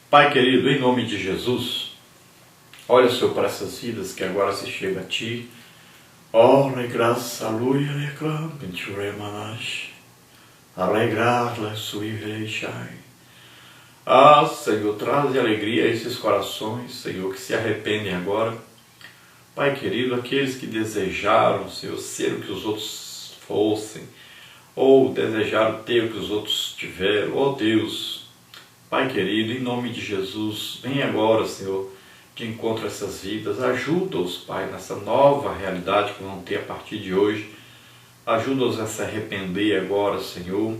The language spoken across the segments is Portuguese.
Pai querido, em nome de Jesus, olha, Senhor, para essas vidas que agora se chega a Ti. Ora, graça, aleluia, reclam, benturemanash, alegrar-la, suivereixai. Ah, Senhor, traz alegria a esses corações, Senhor, que se arrependem agora. Pai querido, aqueles que desejaram, Senhor, ser o que os outros fossem, ou desejaram ter o que os outros tiveram, ó Deus. Pai querido, em nome de Jesus, vem agora, Senhor, de encontro a essas vidas. Ajuda-os, Pai, nessa nova realidade que vão ter a partir de hoje. Ajuda-os a se arrepender agora, Senhor,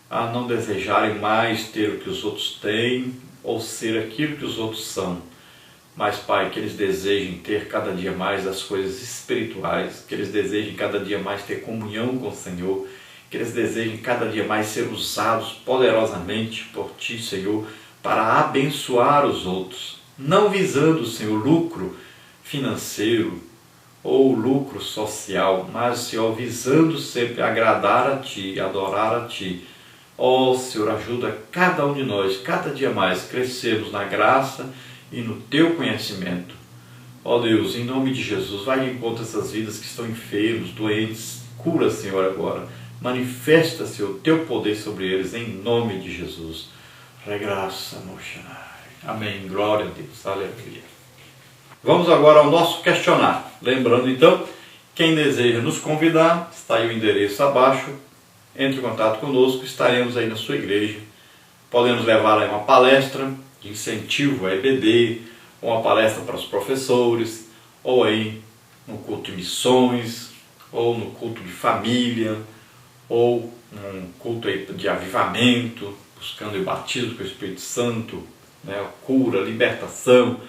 a não desejarem mais ter o que os outros têm ou ser aquilo que os outros são. Mas, Pai, que eles desejem ter cada dia mais as coisas espirituais, que eles desejem cada dia mais ter comunhão com o Senhor, que eles desejem cada dia mais ser usados poderosamente por Ti, Senhor, para abençoar os outros, não visando, Senhor, lucro financeiro ou lucro social, mas, Senhor, visando sempre agradar a Ti, adorar a Ti. Ó, Senhor, ajuda cada um de nós, cada dia mais, crescermos na graça e no Teu conhecimento. Ó Deus, em nome de Jesus, vai de encontro a essas vidas que estão enfermos, doentes, cura, Senhor, agora. Manifesta, Senhor, o Teu poder sobre eles, em nome de Jesus. Regraça, Moshanai. Amém. Glória a Deus. Aleluia. Vamos agora ao nosso questionário. Lembrando, então, quem deseja nos convidar, está aí o endereço abaixo. Entre em contato conosco, estaremos aí na sua igreja. Podemos levar aí uma palestra de incentivo à EBD, ou uma palestra para os professores, ou aí no culto de missões, ou no culto de família, ou um culto aí de avivamento, buscando o batismo com o Espírito Santo, né, cura, libertação,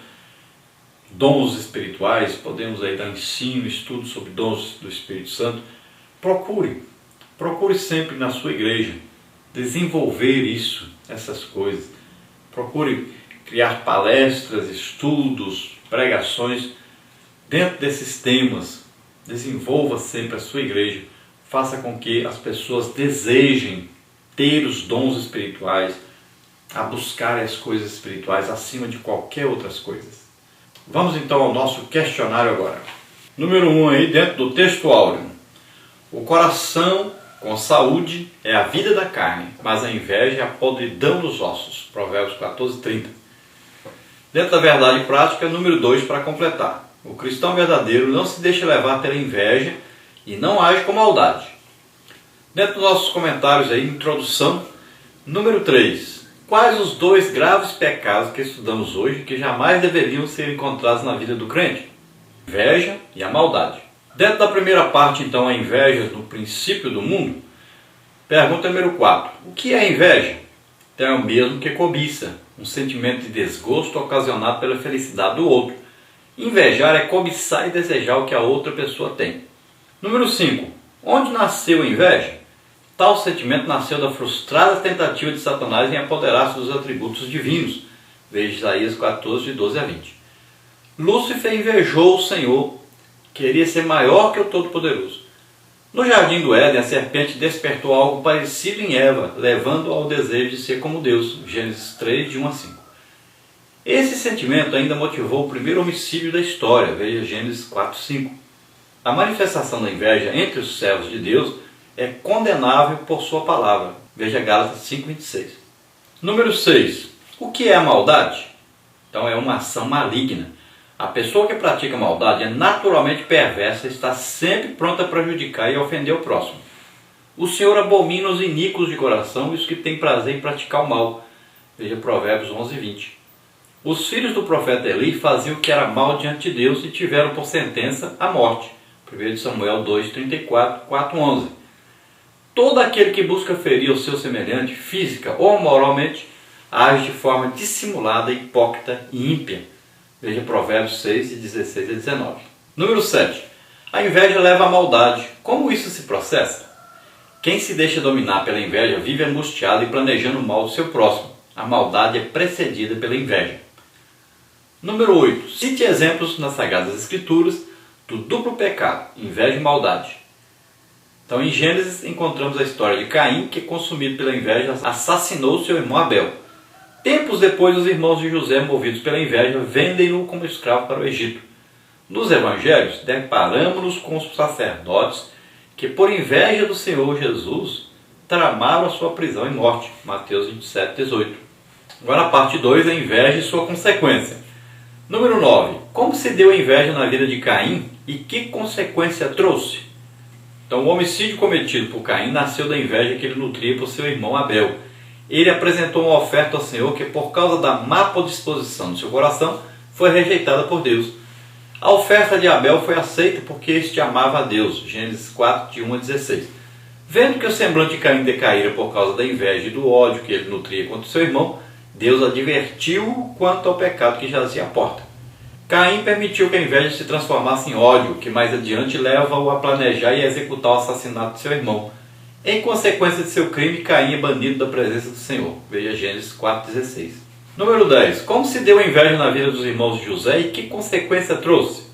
dons espirituais. Podemos aí dar ensino, estudo sobre dons do Espírito Santo. Procure sempre na sua igreja desenvolver isso, essas coisas. Procure criar palestras, estudos, pregações dentro desses temas. Desenvolva sempre a sua igreja. Faça com que as pessoas desejem ter os dons espirituais, a buscar as coisas espirituais acima de qualquer outras coisas. Vamos então ao nosso questionário agora. Número 1 aí, dentro do texto áureo. O coração com saúde é a vida da carne, mas a inveja é a podridão dos ossos. Provérbios 14:30. Dentro da verdade prática, número 2 para completar. O cristão verdadeiro não se deixa levar pela inveja e não age com maldade. Dentro dos nossos comentários aí, introdução, número 3. Quais os 2 graves pecados que estudamos hoje que jamais deveriam ser encontrados na vida do crente? Inveja e a maldade. Dentro da primeira parte, então, a inveja no princípio do mundo. Pergunta número 4. O que é inveja? Então é o mesmo que cobiça, um sentimento de desgosto ocasionado pela felicidade do outro. Invejar é cobiçar e desejar o que a outra pessoa tem. Número 5. Onde nasceu a inveja? Tal sentimento nasceu da frustrada tentativa de Satanás em apoderar-se dos atributos divinos. Veja Isaías 14, 12 a 20. Lúcifer invejou o Senhor, queria ser maior que o Todo-Poderoso. No jardim do Éden, a serpente despertou algo parecido em Eva, levando-o ao desejo de ser como Deus. Gênesis 3, de 1 a 5. Esse sentimento ainda motivou o primeiro homicídio da história. Veja Gênesis 4, 5. A manifestação da inveja entre os servos de Deus é condenável por sua palavra. Veja Gálatas 5:26. Número 6. O que é a maldade? Então é uma ação maligna. A pessoa que pratica maldade é naturalmente perversa e está sempre pronta a prejudicar e ofender o próximo. O Senhor abomina os iníquos de coração e os que têm prazer em praticar o mal. Veja Provérbios 11:20. Os filhos do profeta Eli faziam o que era mal diante de Deus e tiveram por sentença a morte. 1 Samuel 2:34, 4:11. Todo aquele que busca ferir o seu semelhante, física ou moralmente, age de forma dissimulada, hipócrita e ímpia. Veja Provérbios 6, de 16 a 19. Número 7. A inveja leva à maldade. Como isso se processa? Quem se deixa dominar pela inveja vive angustiado e planejando o mal do seu próximo. A maldade é precedida pela inveja. Número 8. Cite exemplos nas Sagradas Escrituras do duplo pecado, inveja e maldade. Então, em Gênesis, encontramos a história de Caim, que, consumido pela inveja, assassinou seu irmão Abel. Tempos depois, os irmãos de José, movidos pela inveja, vendem-no como escravo para o Egito. Nos evangelhos, deparamos-nos com os sacerdotes que, por inveja do Senhor Jesus, tramaram a sua prisão e morte. Mateus 27, 18. Agora a parte 2, a inveja e sua consequência. Número 9. Como se deu a inveja na vida de Caim e que consequência trouxe? Então, o homicídio cometido por Caim nasceu da inveja que ele nutria por seu irmão Abel. Ele apresentou uma oferta ao Senhor que, por causa da má disposição do seu coração, foi rejeitada por Deus. A oferta de Abel foi aceita porque este amava a Deus. Gênesis 4, de 1 a 16. Vendo que o semblante de Caim decaíra por causa da inveja e do ódio que ele nutria contra seu irmão, Deus advertiu-o quanto ao pecado que jazia à porta. Caim permitiu que a inveja se transformasse em ódio, que mais adiante leva-o a planejar e executar o assassinato de seu irmão. Em consequência de seu crime, Caim é banido da presença do Senhor. Veja Gênesis 4,16. Número 10. Como se deu a inveja na vida dos irmãos de José e que consequência trouxe?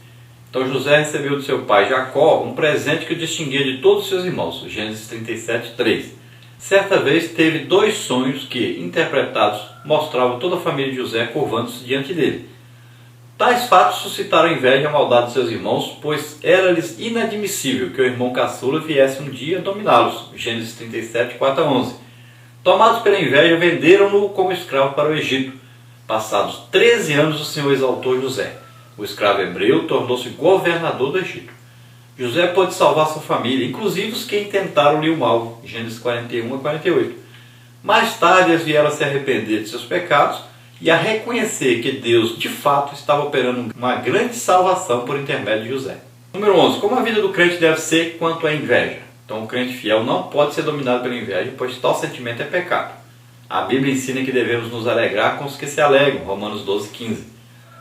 Então José recebeu de seu pai Jacó um presente que o distinguia de todos os seus irmãos. Gênesis 37, 3. Certa vez teve 2 sonhos que, interpretados, mostravam toda a família de José curvando-se diante dele. Tais fatos suscitaram a inveja e a maldade de seus irmãos, pois era-lhes inadmissível que o irmão caçula viesse um dia dominá-los. Gênesis 37, 4 a 11. Tomados pela inveja, venderam-no como escravo para o Egito. Passados 13 anos, o Senhor exaltou José. O escravo hebreu tornou-se governador do Egito. José pôde salvar sua família, inclusive os que intentaram-lhe o mal. Gênesis 41 a 48. Mais tarde, eles vieram a se arrepender de seus pecados e a reconhecer que Deus, de fato, estava operando uma grande salvação por intermédio de José. Número 11. Como a vida do crente deve ser quanto à inveja? Então, o crente fiel não pode ser dominado pela inveja, pois tal sentimento é pecado. A Bíblia ensina que devemos nos alegrar com os que se alegram. Romanos 12, 15.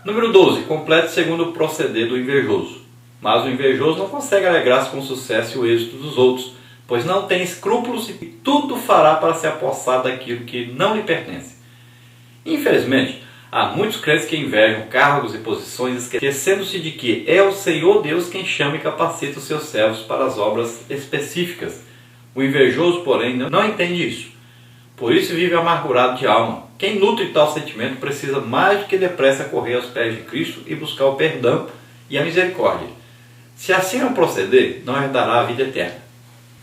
Número 12. Complete segundo o proceder do invejoso. Mas o invejoso não consegue alegrar-se com o sucesso e o êxito dos outros, pois não tem escrúpulos e tudo fará para se apossar daquilo que não lhe pertence. Infelizmente, há muitos crentes que invejam cargos e posições, esquecendo-se de que é o Senhor Deus quem chama e capacita os seus servos para as obras específicas. O invejoso, porém, não entende isso. Por isso vive amargurado de alma. Quem nutre tal sentimento precisa mais do que depressa correr aos pés de Cristo e buscar o perdão e a misericórdia. Se assim não proceder, não herdará a vida eterna.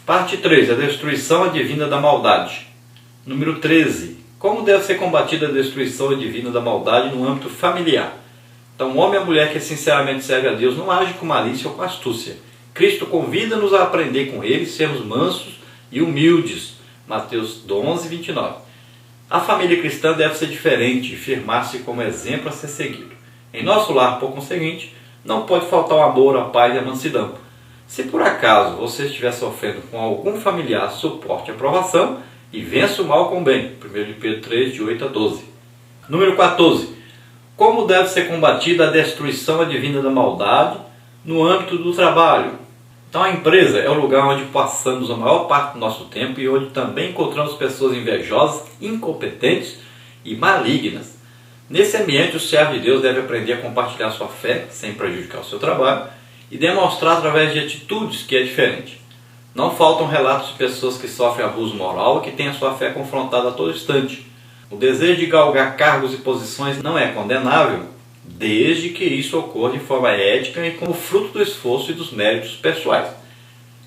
Parte 3. A destruição advinda da maldade. Número 13. Como deve ser combatida a destruição divina da maldade no âmbito familiar? Então, o homem e a mulher que sinceramente serve a Deus não age com malícia ou com astúcia. Cristo convida-nos a aprender com ele, sermos mansos e humildes. Mateus 11, 29. A família cristã deve ser diferente e firmar-se como exemplo a ser seguido. Em nosso lar, por conseguinte, não pode faltar o amor, a paz e a mansidão. Se por acaso você estiver sofrendo com algum familiar, suporte e aprovação, e vença o mal com o bem. 1 Pedro 3, de 8 a 12. Número 14. Como deve ser combatida a destruição advinda da maldade no âmbito do trabalho? Então, a empresa é o lugar onde passamos a maior parte do nosso tempo e onde também encontramos pessoas invejosas, incompetentes e malignas. Nesse ambiente, o servo de Deus deve aprender a compartilhar sua fé, sem prejudicar o seu trabalho, e demonstrar através de atitudes que é diferente. Não faltam relatos de pessoas que sofrem abuso moral e que têm a sua fé confrontada a todo instante. O desejo de galgar cargos e posições não é condenável, desde que isso ocorra de forma ética e como fruto do esforço e dos méritos pessoais.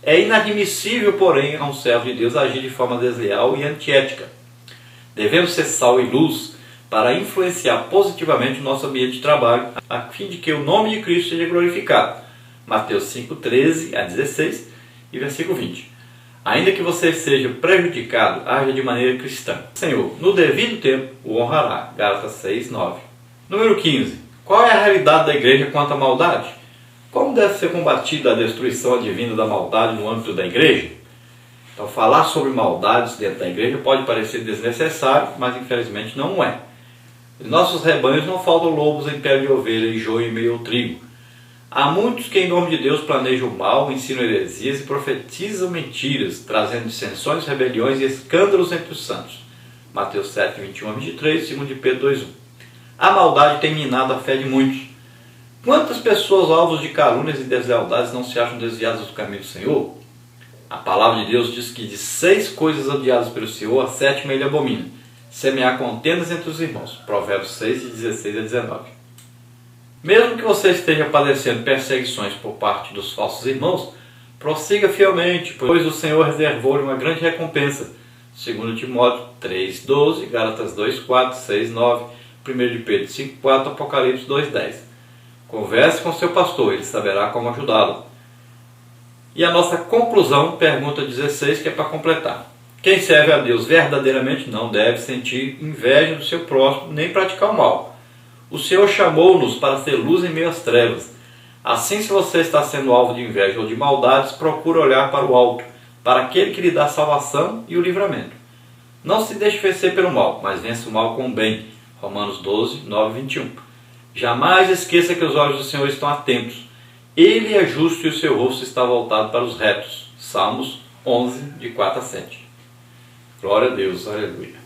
É inadmissível, porém, a um servo de Deus agir de forma desleal e antiética. Devemos ser sal e luz para influenciar positivamente o nosso ambiente de trabalho, a fim de que o nome de Cristo seja glorificado. Mateus 5, 13 a 16 e versículo 20. Ainda que você seja prejudicado, haja de maneira cristã. O Senhor, no devido tempo, o honrará. Gálatas 6, 9. Número 15. Qual é a realidade da igreja quanto à maldade? Como deve ser combatida a destruição advinda da maldade no âmbito da igreja? Então, falar sobre maldades dentro da igreja pode parecer desnecessário, mas infelizmente não é. Em nossos rebanhos não faltam lobos em pele de ovelha e joio em meio ao trigo. Há muitos que em nome de Deus planejam o mal, ensinam heresias e profetizam mentiras, trazendo dissensões, rebeliões e escândalos entre os santos. Mateus 7, 21 a 23, 2 Pedro 2, 1. A maldade tem minado a fé de muitos. Quantas pessoas alvos de calúnias e deslealdades não se acham desviadas do caminho do Senhor? A palavra de Deus diz que de 6 coisas odiadas pelo Senhor, a 7ª ele abomina. semear contendas entre os irmãos. Provérbios 6, de 16 a 19. Mesmo que você esteja padecendo perseguições por parte dos falsos irmãos, prossiga fielmente, pois o Senhor reservou-lhe uma grande recompensa. 2 Timóteo 3,12, Gálatas 2,4, 6,9, 1 de Pedro 5,4, Apocalipse 2,10. Converse com seu pastor, ele saberá como ajudá-lo. E a nossa conclusão, pergunta 16, que é para completar. Quem serve a Deus verdadeiramente não deve sentir inveja do seu próximo, nem praticar o mal. O Senhor chamou-nos para ser luz em meio às trevas. Assim, se você está sendo alvo de inveja ou de maldades, procure olhar para o alto, para aquele que lhe dá salvação e o livramento. Não se deixe vencer pelo mal, mas vença o mal com o bem. Romanos 12, 9, 21. Jamais esqueça que os olhos do Senhor estão atentos. Ele é justo e o seu rosto está voltado para os retos. Salmos 11, de 4 a 7. Glória a Deus, aleluia.